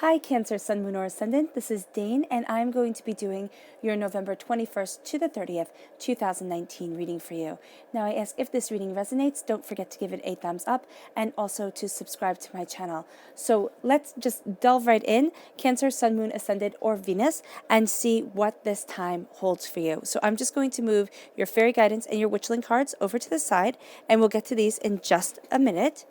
Hi, Cancer, Sun, Moon, or Ascendant. This is Dane, and I'm going to be doing your November 21st to the 30th, 2019 reading for you. Now, I ask if this reading resonates, don't forget to give it a thumbs up and also to subscribe to my channel. So let's just delve right in, Cancer, Sun, Moon, Ascendant, or Venus, and see what this time holds for you. So I'm just going to move your fairy guidance and your witchling cards over to the side, and we'll get to these in just a minute.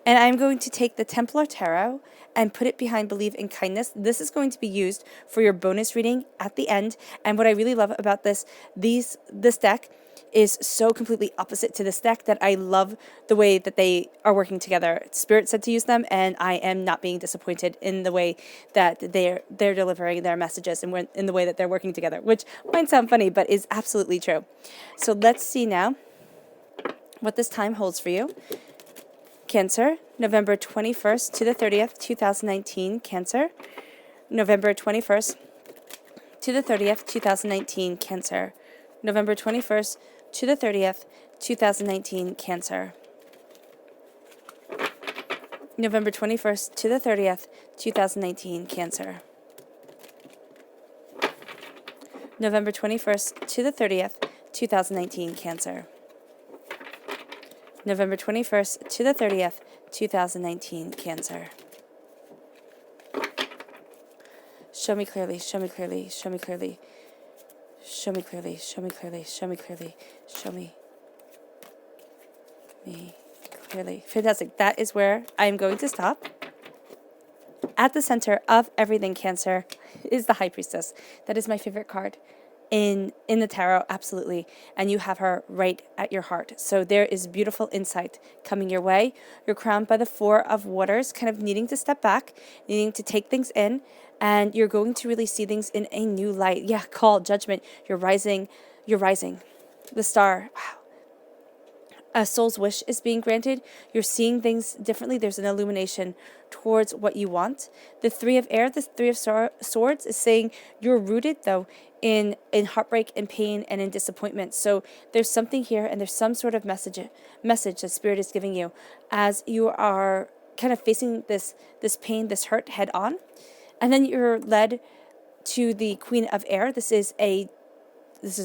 And I'm going to take the Templar Tarot and put it behind Believe in Kindness. This is going to be used for your bonus reading at the end. And what I really love about this deck is so completely opposite to this deck that I love the way that they are working together. Spirit said to use them, and I am not being disappointed in the way that they're delivering their messages and in the way that they're working together, which might sound funny, but is absolutely true. So let's see now what this time holds for you. Cancer, November 21st to the 30th, 2019, Cancer. November 21st to the 30th, 2019, Cancer. November 21st to the 30th, 2019, Cancer. November 21st to the 30th, 2019, Cancer. November 21st to the 30th, 2019, Cancer. November 21st to the 30th, 2019, Cancer. Show me clearly, show me clearly, show me clearly. Show me clearly, show me clearly, show me clearly, show me clearly. Fantastic. That is where I am going to stop. At the center of everything, Cancer, is the High Priestess. That is my favorite card in the tarot, absolutely, and you have her right at your heart. So there is beautiful insight coming your way. You're crowned by the Four of Waters, kind of needing to step back, needing to take things in, and you're going to really see things in a new light. Yeah, call, judgment. You're rising. The star. Wow. A soul's wish is being granted. You're seeing things differently. There's an illumination towards what you want. The Three of Air, the Three of Swords is saying you're rooted, though, in heartbreak and pain and in disappointment. So there's something here, and there's some sort of message that Spirit is giving you as you are kind of facing this pain, this hurt head on. And then you're led to the Queen of Air. This is a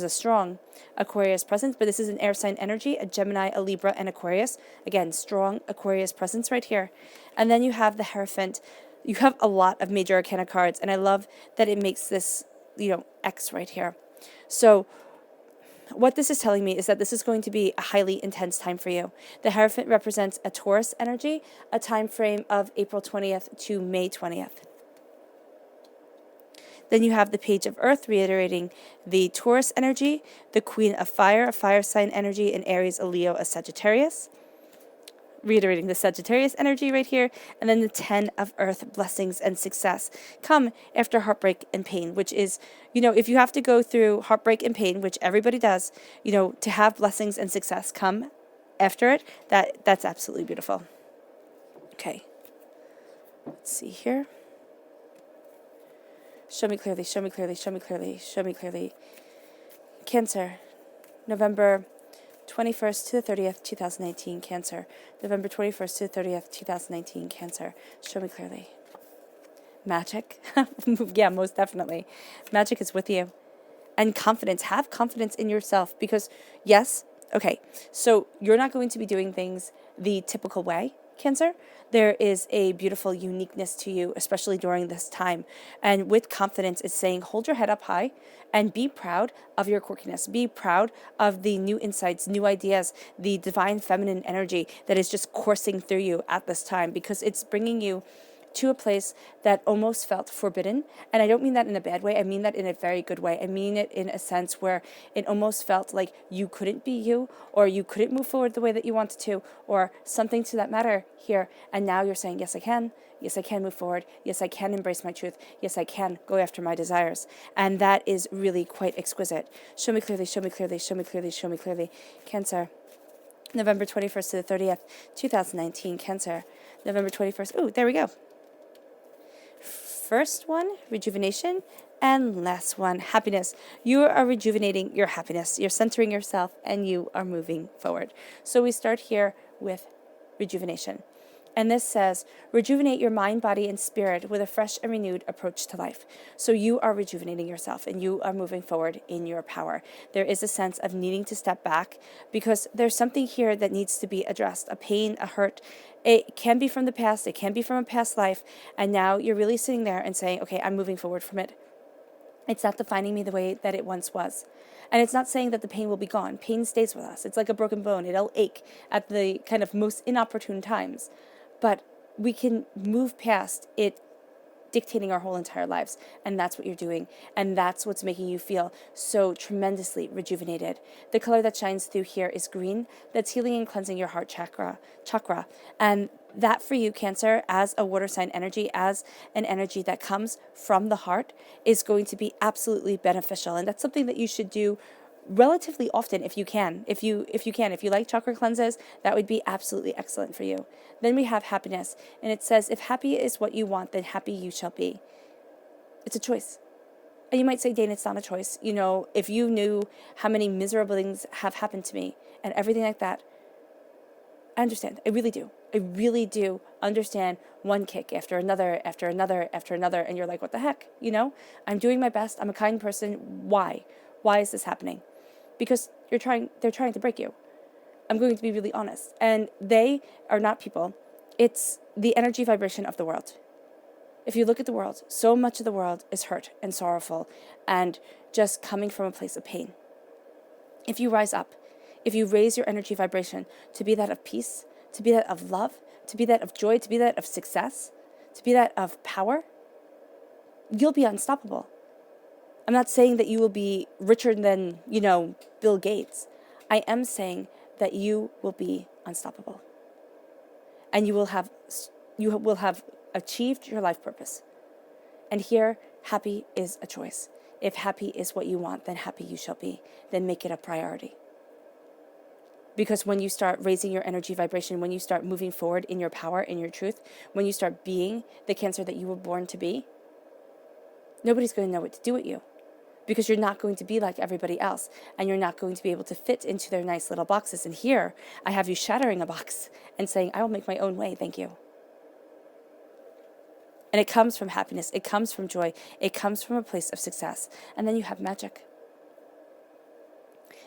strong Aquarius presence, but this is an air sign energy, a Gemini, a Libra, and Aquarius. Again, strong Aquarius presence right here. And then you have the Hierophant. You have a lot of major arcana cards, and I love that it makes this, X right here. So what this is telling me is that this is going to be a highly intense time for you. The Hierophant represents a Taurus energy, a time frame of April 20th to May 20th. Then you have the Page of Earth, reiterating the Taurus energy, the Queen of Fire, a fire sign energy, an Aries, a Leo, a Sagittarius, reiterating the Sagittarius energy right here, and then the Ten of Earth, blessings and success, come after heartbreak and pain, which is, if you have to go through heartbreak and pain, which everybody does, to have blessings and success come after it, that's absolutely beautiful. Okay, let's see here. Show me clearly, show me clearly, show me clearly, show me clearly. Cancer, November 21st to the 30th, 2019, Cancer. November 21st to the 30th, 2019, Cancer. Show me clearly. Magic. Yeah, most definitely. Magic is with you. And confidence. Have confidence in yourself because, yes, okay, so you're not going to be doing things the typical way, Cancer. There is a beautiful uniqueness to you, especially during this time. And with confidence, it's saying hold your head up high and be proud of your quirkiness. Be proud of the new insights, new ideas, the divine feminine energy that is just coursing through you at this time, because it's bringing you to a place that almost felt forbidden. And I don't mean that in a bad way. I mean that in a very good way. I mean it in a sense where it almost felt like you couldn't be you, or you couldn't move forward the way that you wanted to, or something to that matter here. And now you're saying, yes, I can. Yes, I can move forward. Yes, I can embrace my truth. Yes, I can go after my desires. And that is really quite exquisite. Show me clearly, show me clearly, show me clearly, show me clearly. Cancer, November 21st to the 30th, 2019, Cancer. November 21st. Oh, there we go. First one, rejuvenation, and last one, happiness. You are rejuvenating your happiness. You're centering yourself, and you are moving forward. So we start here with rejuvenation. And this says, rejuvenate your mind, body, and spirit with a fresh and renewed approach to life. So you are rejuvenating yourself and you are moving forward in your power. There is a sense of needing to step back because there's something here that needs to be addressed, a pain, a hurt. It can be from the past, it can be from a past life. And now you're really sitting there and saying, okay, I'm moving forward from it. It's not defining me the way that it once was. And it's not saying that the pain will be gone. Pain stays with us. It's like a broken bone. It'll ache at the kind of most inopportune times. But we can move past it dictating our whole entire lives. And that's what you're doing. And that's what's making you feel so tremendously rejuvenated. The color that shines through here is green. That's healing and cleansing your heart chakra. And that for you, Cancer, as a water sign energy, as an energy that comes from the heart, is going to be absolutely beneficial. And that's something that you should do relatively often if you can. If you like chakra cleanses, that would be absolutely excellent for you. Then we have happiness, and it says, if happy is what you want, then happy you shall be. It's a choice. And you might say, Dane, it's not a choice. You know, if you knew how many miserable things have happened to me and everything like that, I understand. I really do. I really do understand one kick after another, after another, after another. And you're like, what the heck? You know, I'm doing my best. I'm a kind person. Why? Why is this happening? Because they're trying to break you. I'm going to be really honest. And they are not people. It's the energy vibration of the world. If you look at the world, so much of the world is hurt and sorrowful and just coming from a place of pain. If you rise up, if you raise your energy vibration to be that of peace, to be that of love, to be that of joy, to be that of success, to be that of power, you'll be unstoppable. I'm not saying that you will be richer than, Bill Gates. I am saying that you will be unstoppable. And you will have achieved your life purpose. And here, happy is a choice. If happy is what you want, then happy you shall be. Then make it a priority. Because when you start raising your energy vibration, when you start moving forward in your power, in your truth, when you start being the Cancer that you were born to be, nobody's going to know what to do with you. Because you're not going to be like everybody else, and you're not going to be able to fit into their nice little boxes. And here, I have you shattering a box and saying, I will make my own way, thank you. And it comes from happiness, it comes from joy, it comes from a place of success. And then you have magic.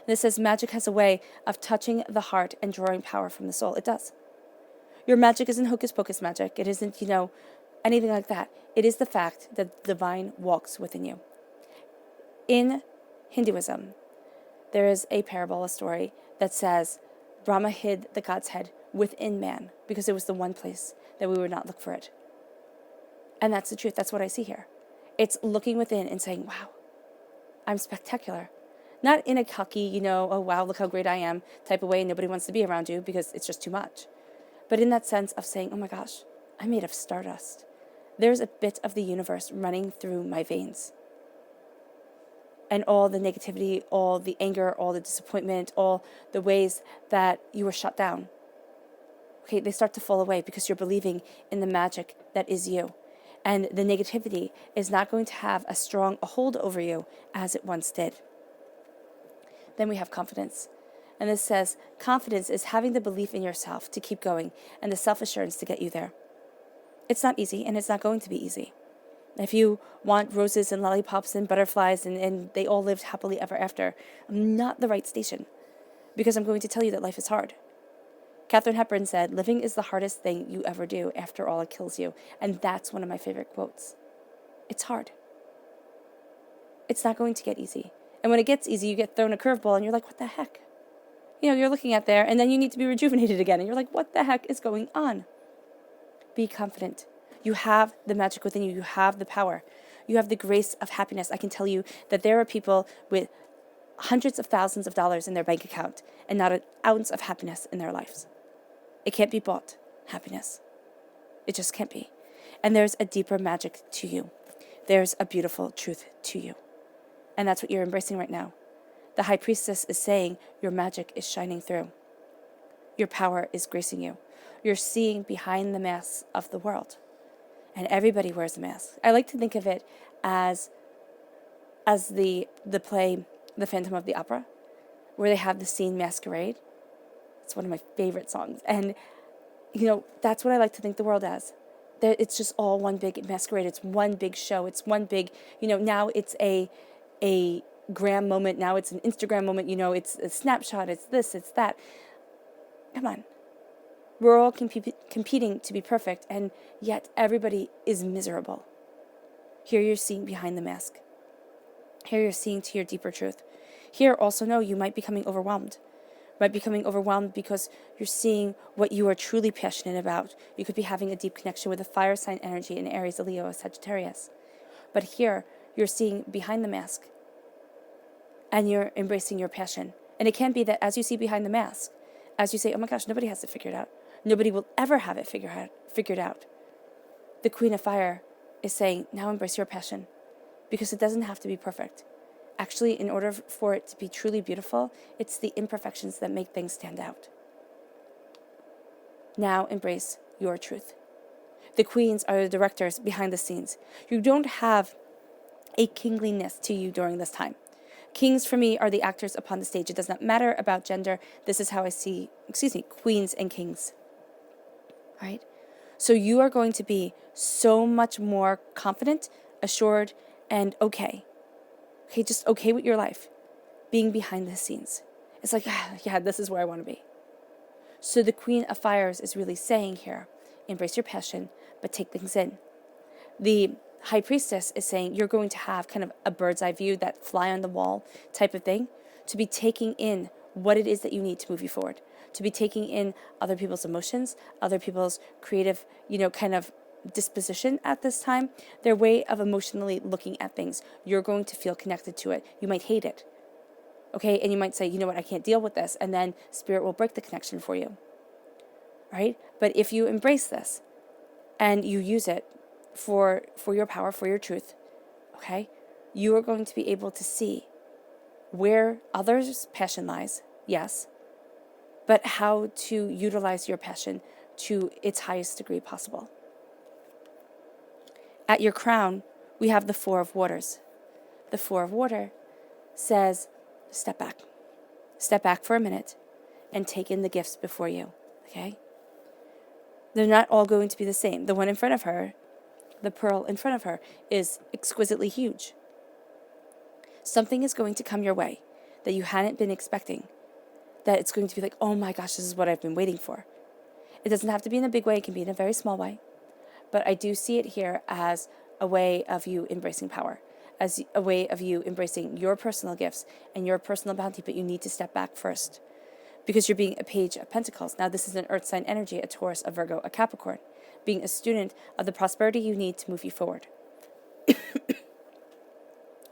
And it says magic has a way of touching the heart and drawing power from the soul. It does. Your magic isn't hocus pocus magic. It isn't, anything like that. It is the fact that the divine walks within you. In Hinduism, there is a parable, a story that says Brahma hid the God's head within man because it was the one place that we would not look for it. And that's the truth. That's what I see here. It's looking within and saying, wow, I'm spectacular. Not in a cocky, oh, wow, look how great I am type of way, and nobody wants to be around you because it's just too much. But in that sense of saying, oh my gosh, I'm made of stardust. There's a bit of the universe running through my veins. And all the negativity, all the anger, all the disappointment, all the ways that you were shut down, okay, they start to fall away because you're believing in the magic that is you. And the negativity is not going to have as strong a hold over you as it once did. Then we have confidence. And this says, confidence is having the belief in yourself to keep going and the self-assurance to get you there. It's not easy, and it's not going to be easy. If you want roses and lollipops and butterflies and they all lived happily ever after, I'm not the right station, because I'm going to tell you that life is hard. Katharine Hepburn said, living is the hardest thing you ever do. After all, it kills you. And that's one of my favorite quotes. It's hard. It's not going to get easy. And when it gets easy, you get thrown a curveball and you're like, what the heck? You're looking at there and then you need to be rejuvenated again. And you're like, what the heck is going on? Be confident. You have the magic within you. You have the power. You have the grace of happiness. I can tell you that there are people with hundreds of thousands of dollars in their bank account and not an ounce of happiness in their lives. It can't be bought, happiness. It just can't be. And there's a deeper magic to you. There's a beautiful truth to you. And that's what you're embracing right now. The High Priestess is saying your magic is shining through. Your power is gracing you. You're seeing behind the masks of the world. And everybody wears a mask. I like to think of it as the play, The Phantom of the Opera, where they have the scene Masquerade. It's one of my favorite songs. And That's what I like to think the world as. That it's just all one big masquerade. It's one big show. It's one big, now it's a gram moment. Now it's an Instagram moment. It's a snapshot. It's this, it's that. Come on. We're all competing to be perfect, and yet everybody is miserable. Here you're seeing behind the mask. Here you're seeing to your deeper truth. Here also know you might be becoming overwhelmed. Might be becoming overwhelmed because you're seeing what you are truly passionate about. You could be having a deep connection with a fire sign energy in Aries, Leo, Sagittarius. But here you're seeing behind the mask, and you're embracing your passion. And it can be that as you see behind the mask, as you say, oh my gosh, nobody has it figured out. Nobody will ever have it figured out. The Queen of Fire is saying, now embrace your passion, because it doesn't have to be perfect. Actually, in order for it to be truly beautiful, it's the imperfections that make things stand out. Now embrace your truth. The queens are the directors behind the scenes. You don't have a kingliness to you during this time. Kings for me are the actors upon the stage. It does not matter about gender. This is how I see, queens and kings. All right? So you are going to be so much more confident, assured, and okay. Okay, just okay with your life, being behind the scenes. It's like, yeah, this is where I want to be. So the Queen of Fires is really saying here, embrace your passion, but take things in. The High Priestess is saying you're going to have kind of a bird's eye view, that fly on the wall type of thing, to be taking in what it is that you need to move you forward, to be taking in other people's emotions, other people's creative, kind of disposition at this time, their way of emotionally looking at things. You're going to feel connected to it. You might hate it. Okay, and you might say, you know what, I can't deal with this, and then Spirit will break the connection for you. Right? But if you embrace this and you use it for your power, for your truth, okay, you are going to be able to see where others' passion lies, yes, but how to utilize your passion to its highest degree possible. At your crown, we have the Four of Waters. The Four of Water says, step back. Step back for a minute and take in the gifts before you, okay? They're not all going to be the same. The one in front of her, the pearl in front of her, is exquisitely huge. Something is going to come your way that you hadn't been expecting, that it's going to be like, oh my gosh, this is what I've been waiting for. It doesn't have to be in a big way. It can be in a very small way. But I do see it here as a way of you embracing power, as a way of you embracing your personal gifts and your personal bounty, but you need to step back first because you're being a Page of Pentacles. Now, this is an Earth sign energy, a Taurus, a Virgo, a Capricorn, being a student of the prosperity you need to move you forward.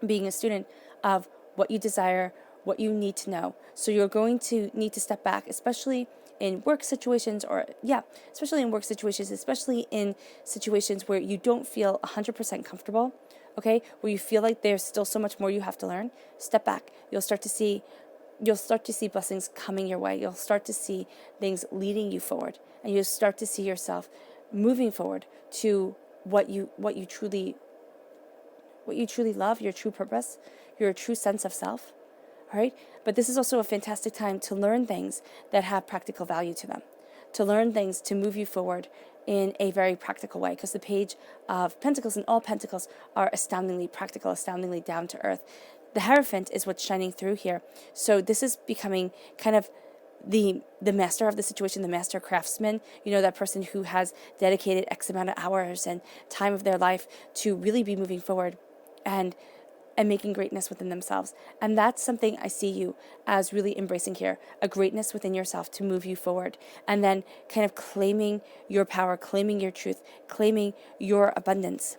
Being a student of what you desire, what you need to know. So you're going to need to step back, especially in work situations, especially in situations where you don't feel 100% comfortable, okay, where you feel like there's still so much more you have to learn. Step back. You'll start to see blessings coming your way. You'll start to see things leading you forward, and you'll start to see yourself moving forward to what you truly love, your true purpose, your true sense of self. All right? But this is also a fantastic time to learn things that have practical value to them, to learn things to move you forward in a very practical way, because the Page of Pentacles and all Pentacles are astoundingly practical, astoundingly down to earth. The Hierophant is what's shining through here. So this is becoming kind of the master of the situation, the master craftsman, that person who has dedicated X amount of hours and time of their life to really be moving forward and making greatness within themselves. And that's something I see you as really embracing here, a greatness within yourself to move you forward, and then kind of claiming your power, claiming your truth, claiming your abundance.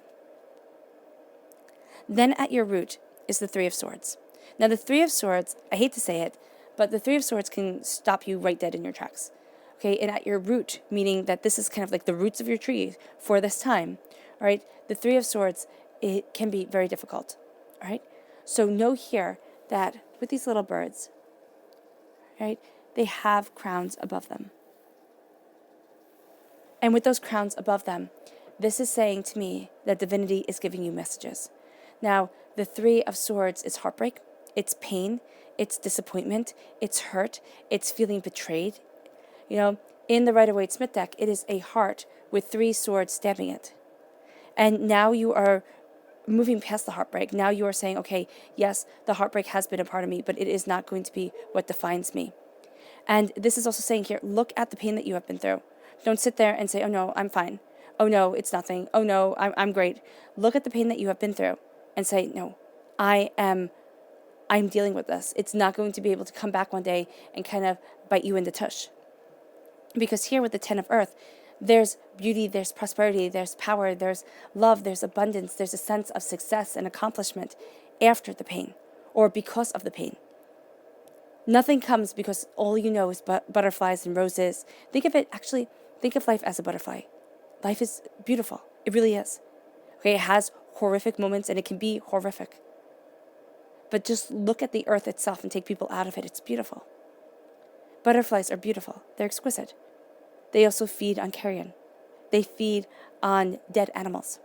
Then at your root is the Three of Swords. Now the Three of Swords, I hate to say it, but the Three of Swords can stop you right dead in your tracks. Okay, and at your root, meaning that this is kind of like the roots of your tree for this time, all right, the Three of Swords, it can be very difficult. All right, so know here that with these little birds, right, they have crowns above them. And with those crowns above them, this is saying to me that divinity is giving you messages. Now, the Three of Swords is heartbreak, it's pain, it's disappointment, it's hurt, it's feeling betrayed. In the Rider-Waite-Smith deck, it is a heart with 3 swords stabbing it. And now you are moving past the heartbreak. Now you are saying, okay, yes, the heartbreak has been a part of me, but it is not going to be what defines me. And this is also saying here, look at the pain that you have been through. Don't sit there and say, oh no, I'm fine. Oh no, it's nothing. Oh no, I'm great. Look at the pain that you have been through and say, no, I'm dealing with this. It's not going to be able to come back one day and kind of bite you in the tush. Because here with the 10 of Earth, there's beauty, there's prosperity, there's power, there's love, there's abundance, there's a sense of success and accomplishment after the pain or because of the pain. Nothing comes because all you know is butterflies and roses. Think of life as a butterfly. Life is beautiful. It really is. Okay, it has horrific moments and it can be horrific. But just look at the earth itself and take people out of it. It's beautiful. Butterflies are beautiful. They're exquisite. They also feed on carrion. They feed on dead animals.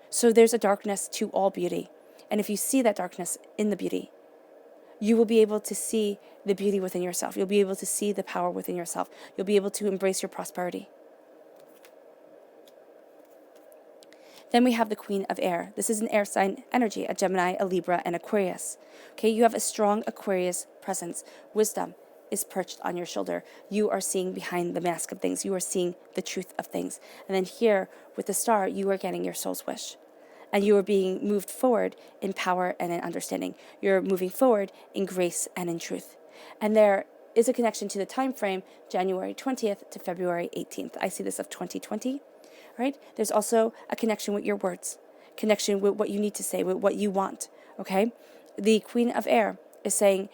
So there's a darkness to all beauty. And if you see that darkness in the beauty, you will be able to see the beauty within yourself. You'll be able to see the power within yourself. You'll be able to embrace your prosperity. Then we have the Queen of Air. This is an air sign energy, a Gemini, a Libra, and Aquarius. Okay, you have a strong Aquarius presence. Wisdom is perched on your shoulder. You are seeing behind the mask of things. You are seeing the truth of things. And then here with the star, you are getting your soul's wish. And you are being moved forward in power and in understanding. You're moving forward in grace and in truth. And there is a connection to the time frame, January 20th to February 18th. I see this of 2020, right? There's also a connection with your words, connection with what you need to say, with what you want, okay? The Queen of Air is saying,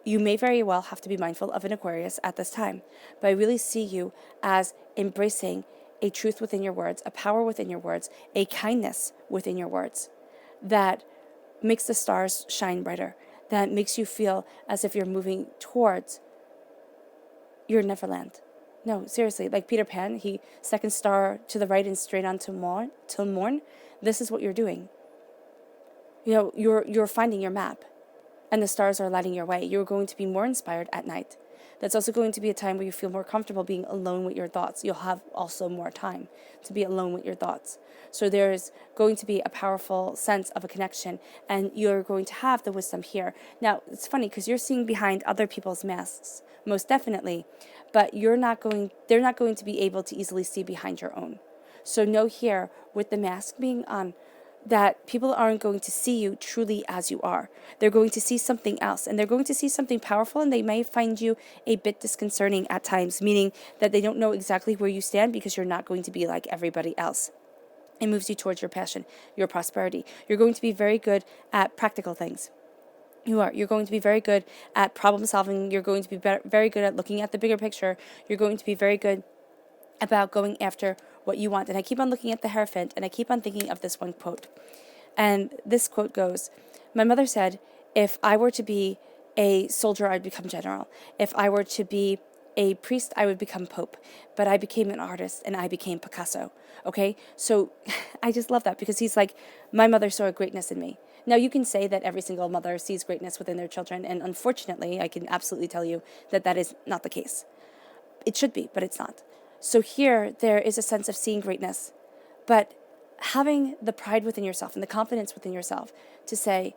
you may very well have to be mindful of an Aquarius at this time, but I really see you as embracing a truth within your words, a power within your words, a kindness within your words that makes the stars shine brighter, that makes you feel as if you're moving towards your Neverland. No, seriously, like Peter Pan, he second star to the right and straight on till morn. This is what you're doing. You know, you're finding your map. And the stars are lighting your way. You're going to be more inspired at night. That's also going to be a time where you feel more comfortable being alone with your thoughts. You'll have also more time to be alone with your thoughts. So there's going to be a powerful sense of a connection, and you're going to have the wisdom here. Now, it's funny because you're seeing behind other people's masks, most definitely, but they're not going to be able to easily see behind your own. So know here, with the mask being on, that people aren't going to see you truly as you are. They're going to see something else, and they're going to see something powerful, and they may find you a bit disconcerting at times, meaning that they don't know exactly where you stand because you're not going to be like everybody else. It moves you towards your passion, your prosperity. You're going to be very good at practical things. You're going to be very good at problem solving. You're going to be very good at looking at the bigger picture. You're going to be very good about going after what you want. And I keep on looking at the Hierophant, and I keep on thinking of this one quote. And this quote goes, my mother said, if I were to be a soldier, I'd become general. If I were to be a priest, I would become pope. But I became an artist, and I became Picasso. Okay? So I just love that, because he's like, my mother saw a greatness in me. Now, you can say that every single mother sees greatness within their children, and unfortunately, I can absolutely tell you that that is not the case. It should be, but it's not. So here, there is a sense of seeing greatness, but having the pride within yourself and the confidence within yourself to say,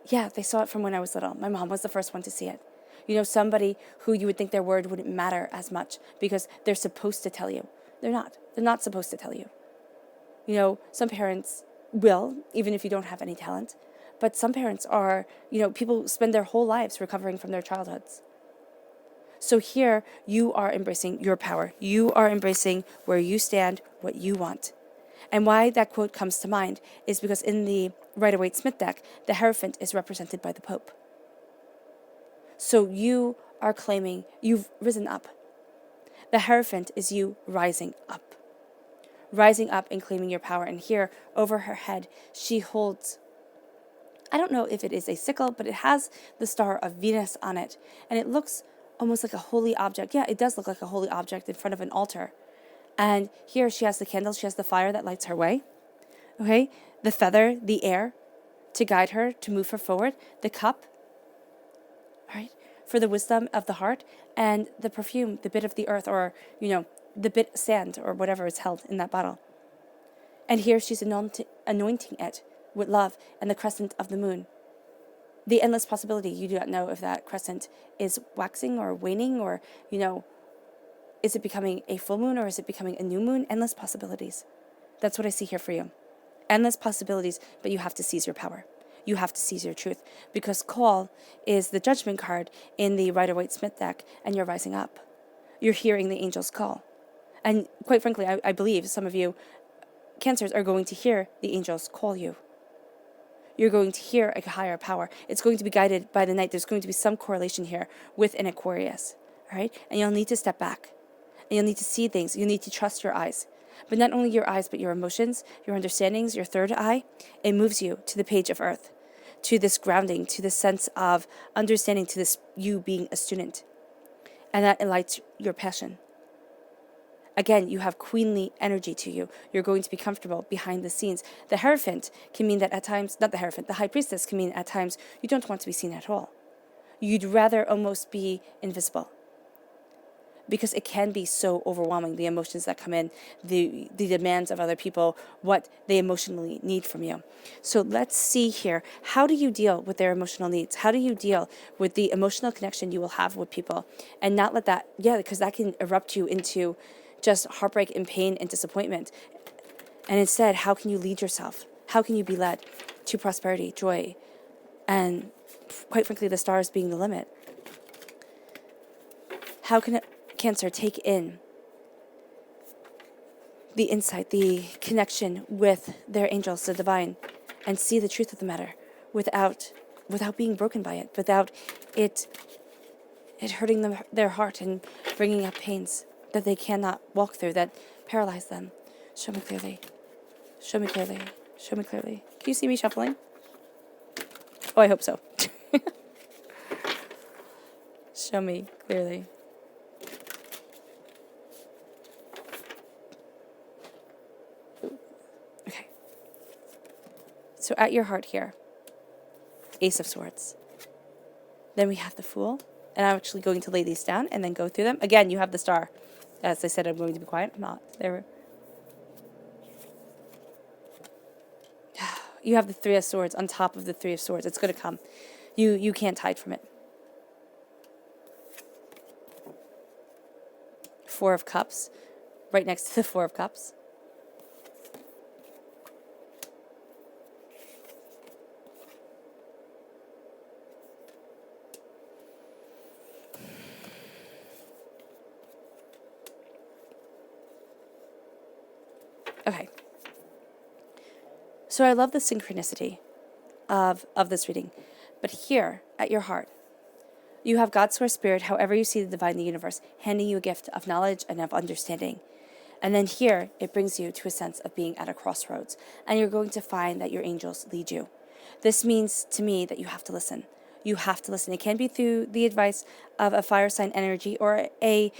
yeah, they saw it from when I was little. My mom was the first one to see it. You know, somebody who you would think their word wouldn't matter as much because they're supposed to tell you. They're not. They're not supposed to tell you. You know, some parents will, even if you don't have any talent, but some parents are, you know, people spend their whole lives recovering from their childhoods. So here, you are embracing your power. You are embracing where you stand, what you want. And why that quote comes to mind is because in the Rider-Waite-Smith deck, the Hierophant is represented by the Pope. So you are claiming you've risen up. The Hierophant is you rising up and claiming your power. And here, over her head, she holds, I don't know if it is a sickle, but it has the star of Venus on it. And it looks almost like a holy object. Yeah, it does look like a holy object in front of an altar. And here she has the candle, she has the fire that lights her way. Okay? The feather, the air to guide her, to move her forward. The cup. All right? for the wisdom of the heart, and the perfume, the bit of the earth, or, the bit of sand, or whatever is held in that bottle. And here she's anointing it with love and the crescent of the moon. The endless possibility. You do not know if that crescent is waxing or waning, or, is it becoming a full moon, or is it becoming a new moon? Endless possibilities. That's what I see here for you. Endless possibilities, but you have to seize your power. You have to seize your truth, because call is the judgment card in the Rider-Waite-Smith deck, and you're rising up. You're hearing the angel's call. And quite frankly, I believe some of you Cancers are going to hear the angels call you. You're going to hear a higher power. It's going to be guided by the night. There's going to be some correlation here with an Aquarius, all right? And you'll need to step back, and you'll need to see things. You need to trust your eyes. But not only your eyes, but your emotions, your understandings, your third eye. It moves you to the page of earth, to this grounding, to this sense of understanding, to this you being a student. And that enlightens your passion. Again, you have queenly energy to you. You're going to be comfortable behind the scenes. The Hierophant can mean that at times, not the Hierophant, the High Priestess can mean at times you don't want to be seen at all. You'd rather almost be invisible, because it can be so overwhelming, the emotions that come in, the demands of other people, what they emotionally need from you. So let's see here, how do you deal with their emotional needs? How do you deal with the emotional connection you will have with people, and not let that, because that can erupt you into just heartbreak and pain and disappointment. And instead, how can you lead yourself? How can you be led to prosperity, joy, and quite frankly, the stars being the limit? How can Cancer take in the insight, the connection with their angels, the divine, and see the truth of the matter without being broken by it, without it hurting their heart and bringing up pains that they cannot walk through, that paralyze them? Show me clearly. Show me clearly. Show me clearly. Can you see me shuffling? Oh, I hope so. Show me clearly. Okay. So at your heart here, Ace of Swords. Then we have the Fool. And I'm actually going to lay these down and then go through them. Again, you have the Star. As I said, I'm going to be quiet. I'm not. There. You have the Three of Swords on top of the Three of Swords. It's going to come. You can't hide from it. Four of Cups, right next to the Four of Cups. Okay. So I love the synchronicity of this reading. But here, at your heart, you have God's Source Spirit, however you see the divine in the universe, handing you a gift of knowledge and of understanding. And then here, it brings you to a sense of being at a crossroads. And you're going to find that your angels lead you. This means to me that you have to listen. You have to listen. It can be through the advice of a fire sign energy, or a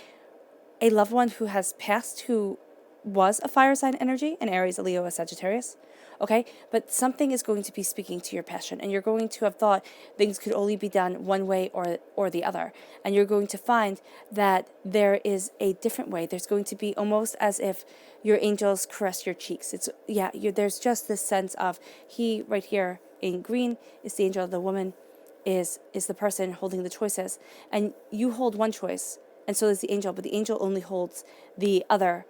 loved one who has passed who was a fire sign energy, an Aries, a Leo, a Sagittarius. Okay, but something is going to be speaking to your passion, and you're going to have thought things could only be done one way or the other, and you're going to find that there is a different way. There's going to be almost as if your angels caress your cheeks. There's just this sense of, he right here in green is the angel, the woman is the person holding the choices, and you hold one choice, and so does the angel, but the angel only holds the other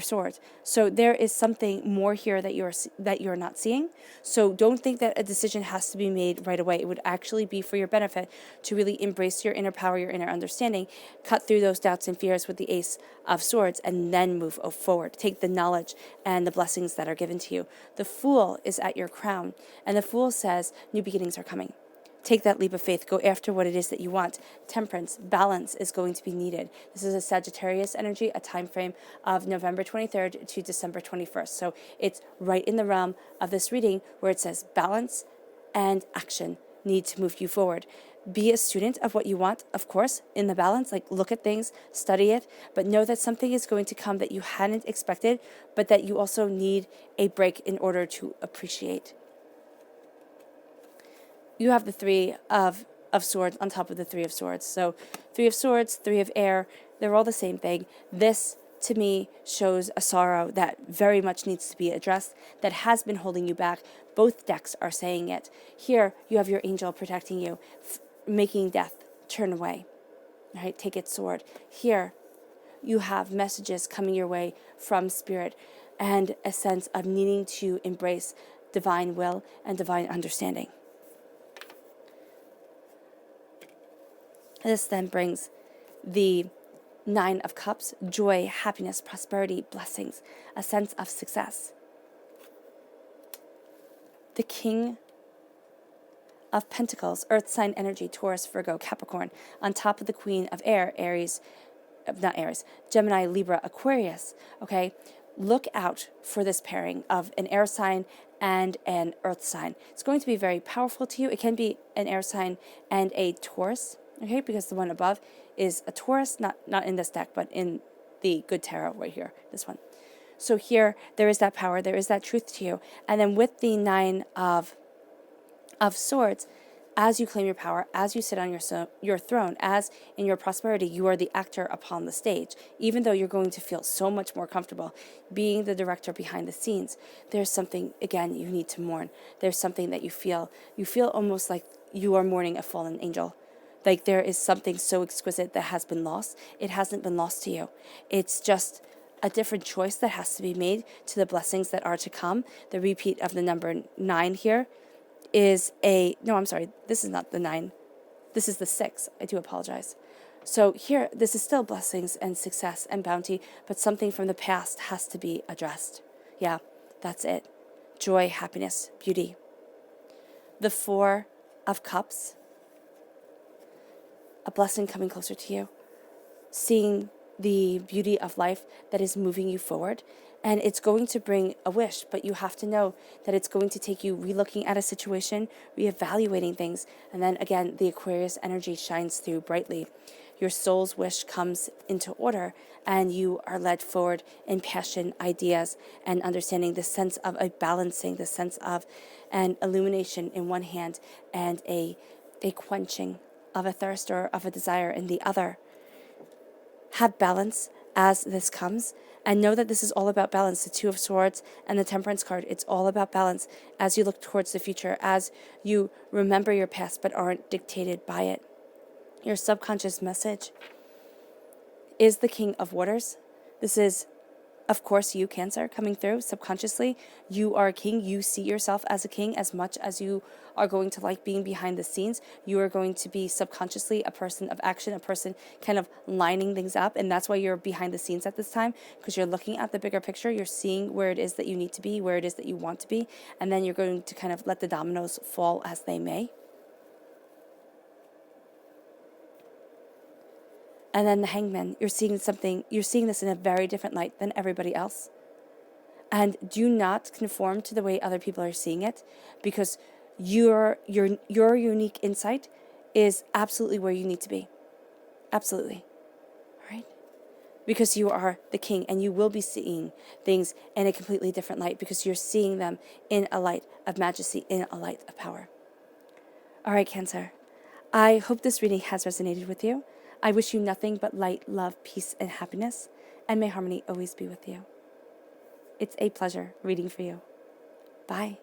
sword. So there is something more here that you're not seeing. So don't think that a decision has to be made right away. It would actually be for your benefit to really embrace your inner power, your inner understanding, cut through those doubts and fears with the Ace of Swords, and then move forward. Take the knowledge and the blessings that are given to you. The Fool is at your crown, and the Fool says new beginnings are coming. Take that leap of faith. Go after what it is that you want. Temperance, balance is going to be needed. This is a Sagittarius energy, a time frame of November 23rd to December 21st. So it's right in the realm of this reading where it says balance and action need to move you forward. Be a student of what you want, of course, in the balance. Like, look at things, study it, but know that something is going to come that you hadn't expected, but that you also need a break in order to appreciate. You have the Three of of Swords on top of the Three of Swords. So Three of Swords, Three of Air, they're all the same thing. This, to me, shows a sorrow that very much needs to be addressed, that has been holding you back. Both decks are saying it. Here, you have your angel protecting you, making death turn away. Right? Take its sword. Here, you have messages coming your way from Spirit and a sense of needing to embrace divine will and divine understanding. This then brings the Nine of Cups, joy, happiness, prosperity, blessings, a sense of success. The King of Pentacles, Earth sign energy, Taurus, Virgo, Capricorn, on top of the Queen of Air, Gemini, Libra, Aquarius, okay? Look out for this pairing of an air sign and an earth sign. It's going to be very powerful to you. It can be an air sign and a Taurus, okay? Because the one above is a Taurus, not in this deck, but in the Good Tarot right here, this one. So here, there is that power, there is that truth to you. And then with the Nine of Swords, as you claim your power, as you sit on your throne, as in your prosperity, you are the actor upon the stage. Even though you're going to feel so much more comfortable being the director behind the scenes, there's something, again, you need to mourn. There's something that you feel almost like you are mourning a fallen angel. Like there is something so exquisite that has been lost. It hasn't been lost to you. It's just a different choice that has to be made to the blessings that are to come. The repeat of the number 9 here is this is not the 9. This is the 6. I do apologize. So here, this is still blessings and success and bounty, but something from the past has to be addressed. Yeah, that's it. Joy, happiness, beauty. The Four of Cups, a blessing coming closer to you. Seeing the beauty of life that is moving you forward. And it's going to bring a wish, but you have to know that it's going to take you relooking at a situation, reevaluating things, and then again, the Aquarius energy shines through brightly. Your soul's wish comes into order, and you are led forward in passion, ideas, and understanding the sense of a balancing, the sense of an illumination in one hand, and a quenching of a thirst or of a desire in the other. Have balance as this comes, and know that this is all about balance. The Two of Swords and the Temperance card, it's all about balance as you look towards the future, as you remember your past but aren't dictated by it. Your subconscious message is the King of Waters. This is, of course, you, Cancer, coming through subconsciously. You are a king. You see yourself as a king as much as you are going to like being behind the scenes. You are going to be subconsciously a person of action, a person kind of lining things up. And that's why you're behind the scenes at this time, because you're looking at the bigger picture. You're seeing where it is that you need to be, where it is that you want to be. And then you're going to kind of let the dominoes fall as they may. And then the Hangman, you're seeing this in a very different light than everybody else. And do not conform to the way other people are seeing it, because your unique insight is absolutely where you need to be. Absolutely. All right? Because you are the king, and you will be seeing things in a completely different light, because you're seeing them in a light of majesty, in a light of power. All right, Cancer. I hope this reading has resonated with you. I wish you nothing but light, love, peace, and happiness, and may harmony always be with you. It's a pleasure reading for you. Bye.